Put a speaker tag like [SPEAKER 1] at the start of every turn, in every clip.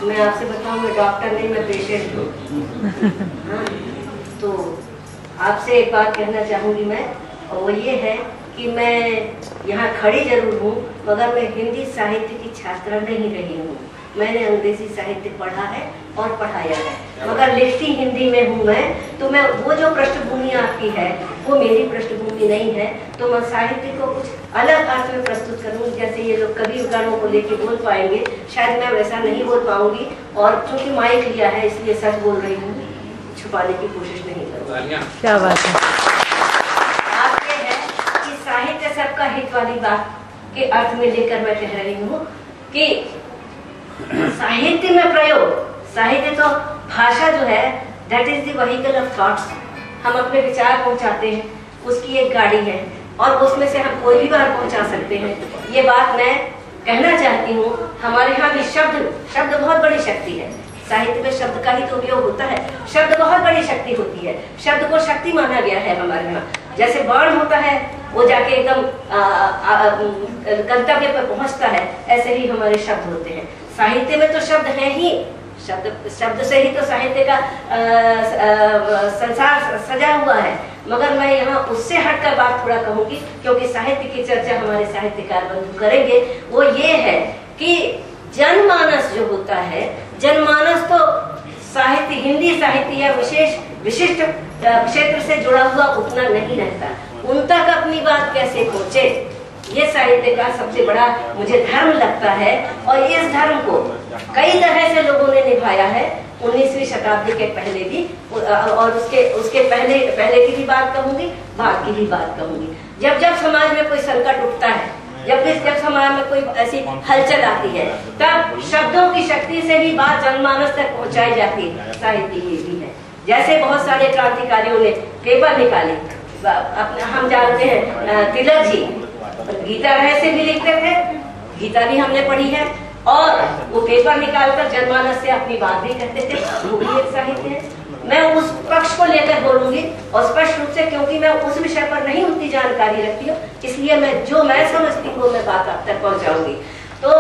[SPEAKER 1] मैं आपसे बताऊं, मैं डॉक्टर नहीं, मैं पेशेंट हूँ। हाँ, तो आपसे एक बात कहना चाहूँगी मैं, और वो ये है कि मैं यहाँ खड़ी जरूर हूँ, मगर मैं हिंदी साहित्य की छात्रा नहीं रही हूँ। मैंने अंग्रेजी साहित्य पढ़ा है और पढ़ाया है, मगर लिखती हिंदी में हूँ मैं। तो मैं वो जो पृष्ठभूमि आपकी है वो मेरी पृष्ठभूमि नहीं है, तो मैं साहित्य को कुछ अलग अर्थ में प्रस्तुत करूँ। जैसे ये लोग कवि गानों को लेके बोल पाएंगे, शायद मैं वैसा नहीं बोल पाऊंगी। और चूंकि माइक लिया है इसलिए सच बोल रही हूँ, छुपाने की कोशिश नहीं करूँगी।
[SPEAKER 2] क्या बात है।
[SPEAKER 1] बात ये है कि साहित्य सबका हित वाली बात के अर्थ में लेकर मैं कह रही हूँ कि साहित्य में प्रयोग, साहित्य तो भाषा जो है that is the vehicle of thoughts. हम अपने विचार पहुंचाते हैं, उसकी एक गाड़ी है और उसमें से हम कोई भी बात पहुंचा सकते हैं। ये बात मैं कहना चाहती हूँ। हमारे यहाँ भी शब्द बहुत बड़ी शक्ति है। साहित्य में शब्द का ही तो उपयोग होता है। शब्द बहुत बड़ी शक्ति होती है, शब्द को शक्ति माना गया है हमारे यहाँ। जैसे बाण होता है वो जाके एकदम गंतव्य पर पहुंचता है, ऐसे ही हमारे शब्द होते हैं। साहित्य में तो शब्द है ही, शब्द से ही तो साहित्य का संसार सजा हुआ है। मगर मैं यहाँ उससे हटकर बात थोड़ा कहूंगी, क्योंकि साहित्य की चर्चा हमारे साहित्यकार बंधु करेंगे। वो ये है कि जनमानस जो होता है, जनमानस तो साहित्य, हिंदी साहित्य या विशिष्ट क्षेत्र से जुड़ा हुआ उतना नहीं रहता। उन तक अपनी बात कैसे पहुंचे, ये साहित्य का सबसे बड़ा मुझे धर्म लगता है। और इस धर्म को कई तरह से लोगों ने निभाया है, 19वीं शताब्दी के पहले भी, और उसके पहले की भी बात कहूंगी, बाद की भी बात कहूंगी। जब समाज में कोई संकट उठता है, जब समाज में कोई ऐसी हलचल आती है, तब शब्दों की शक्ति से ही बात जनमानस तक पहुंचाई जाती है। साहित्य ये भी है। जैसे बहुत सारे क्रांतिकारियों ने पेपर निकाले, हम जानते हैं तिलक जी गीता रहस्य भी लिखते थे, गीता भी हमने पढ़ी है, और वो पेपर निकालकर जनमानस से अपनी बात भी कहते थे, वो भी एक साहित्य है। मैं उस पक्ष को लेकर बोलूंगी, और स्पष्ट रूप से, क्योंकि मैं उस विषय पर नहीं उतनी जानकारी रखती हूँ, इसलिए मैं समझती हूँ मैं बात आप तक पहुँचाऊंगी। तो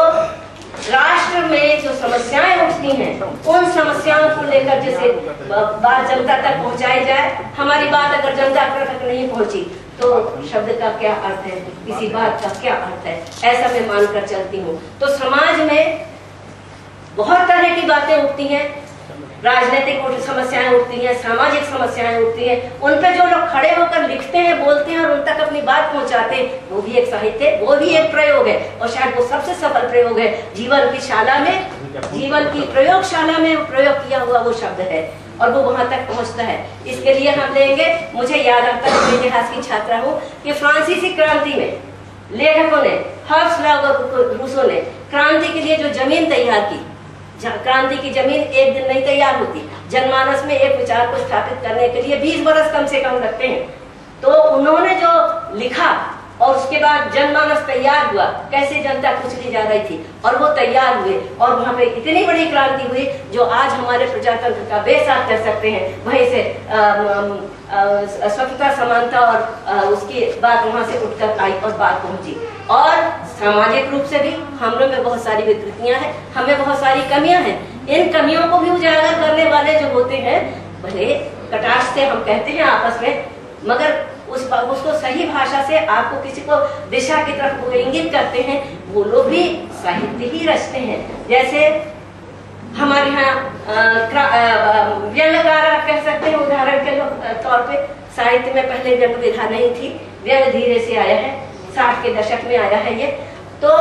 [SPEAKER 1] राष्ट्र में जो समस्याएं उठती हैं, उन समस्याओं को लेकर जैसे बात जनता तक पहुंचाई जाए। हमारी बात अगर जनता तक नहीं पहुंची तो शब्द का क्या अर्थ है, किसी बात का क्या अर्थ है, ऐसा मैं मानकर चलती हूँ। तो समाज में बहुत तरह की बातें उठती हैं, राजनीतिक समस्याएं उठती हैं, सामाजिक समस्याएं उठती हैं। उन पर जो लोग खड़े होकर लिखते हैं, बोलते हैं और उन तक अपनी बात पहुंचाते हैं, वो भी एक साहित्य, वो भी एक प्रयोग है। और शायद वो सबसे सफल प्रयोग है। जीवन की शाला में, जीवन की प्रयोगशाला में प्रयोग किया हुआ वो शब्द है, और वो वहां तक पहुंचता है। इसके लिए हम लेंगे, मुझे याद आता है, मैं इतिहास की छात्रा हूँ, कि फ्रांसीसी क्रांति में लेखकों ने, रूसों ने क्रांति के लिए जो जमीन तैयार की, क्रांति की जमीन एक दिन नहीं तैयार होती। जनमानस में एक विचार को स्थापित करने के लिए 20 बरस कम से कम लगते हैं। तो उन्होंने जो लिखा और उसके बाद जनमानस तैयार हुआ, कैसे जनता कुचली जा रही थी, और वो तैयार हुए, और वहां पे इतनी बड़ी क्रांति हुई जो आज हमारे प्रजातंत्र का बेसाथ कर सकते हैं। वहीं से स्वतंत्रता, समानता और उसकी बात वहां से उठकर आई और बात पहुंची। और सामाजिक रूप से भी हम लोग में बहुत सारी विकृतियां हैं, हमें बहुत सारी कमियां हैं। इन कमियों को भी उजागर करने वाले जो होते हैं, भले कटाक्ष से हम कहते हैं आपस में, मगर उसको सही भाषा से आपको किसी को दिशा की तरफ इंगित करते हैं, वो लोग भी साहित्य ही रचते हैं। जैसे हमारे यहाँ व्यंग्यकार कह सकते हैं, उदाहरण के तौर पे। साहित्य में पहले व्यंग्य विधा नहीं थी, व्यंग्य धीरे से आया है, 60 के दशक में आया है ये। तो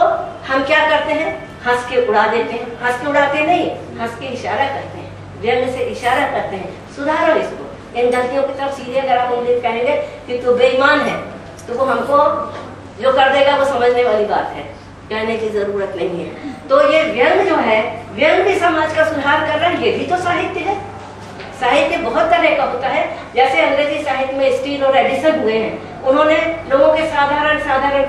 [SPEAKER 1] हम क्या करते हैं, हंस के उड़ा देते हैं। हंस के उड़ाते नहीं, हंस के इशारा करते हैं, व्यंग्य से इशारा करते हैं, सुधारो इसको। इन गलतियों की तरफ सीधे अगर आप उंगली कहेंगे कि तू बेईमान है, तो वो हमको जो कर देगा वो समझने वाली बात है, कहने की जरूरत नहीं है। तो ये व्यंग्य जो है, व्यंग्य भी समाज का सुधार कर रहा है, ये भी तो साहित्य है। साहित्य बहुत तरह का होता है। जैसे अंग्रेजी साहित्य में स्टील और एडिसन हुए हैं, उन्होंने लोगों के साधारण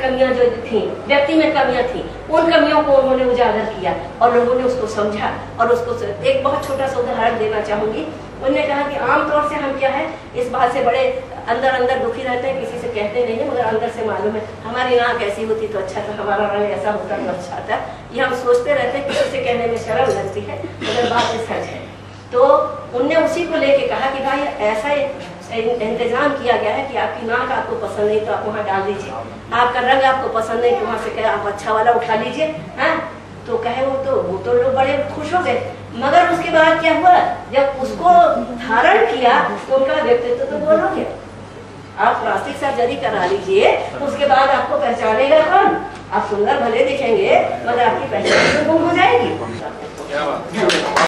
[SPEAKER 1] कमियां जो थी, व्यक्ति में कमियां थी, उन कमियों को उन्होंने उजागर किया और लोगों ने उसको समझा। और उसको एक बहुत छोटा सा उदाहरण देना चाहूंगी। उन्होंने कहा कि आमतौर से हम क्या है, इस बात से बड़े अंदर अंदर दुखी रहते हैं, किसी से कहते नहीं है, मगर अंदर से मालूम है हमारी नाक ऐसी होती तो अच्छा था, हमारा रंग ऐसा होता तो अच्छा था। ये हम सोचते रहते हैं, किसी से कहने में शर्म लगती है, मगर बात सच है। तो उनने उसी को लेके कहा कि भाई ऐसा इंतजाम किया गया है कि आपकी नाक आपको पसंद नहीं तो आप वहाँ डाल दीजिए, आपका रंग आपको पसंद नहीं तो वहाँ से कहे आप अच्छा वाला उठा लीजिए। हाँ, तो कहे वो तो लोग बड़े खुश हो गए। मगर उसके बाद क्या हुआ, जब उसको धारण किया तो उनका व्यक्तित्व तो बोल हो गया। आप प्लास्टिक सर्जरी करा लीजिए, उसके बाद आपको पहचानेगा कौन? आप सुंदर भले दिखेंगे मगर आपकी पहचान तो गुम हो जाएगी।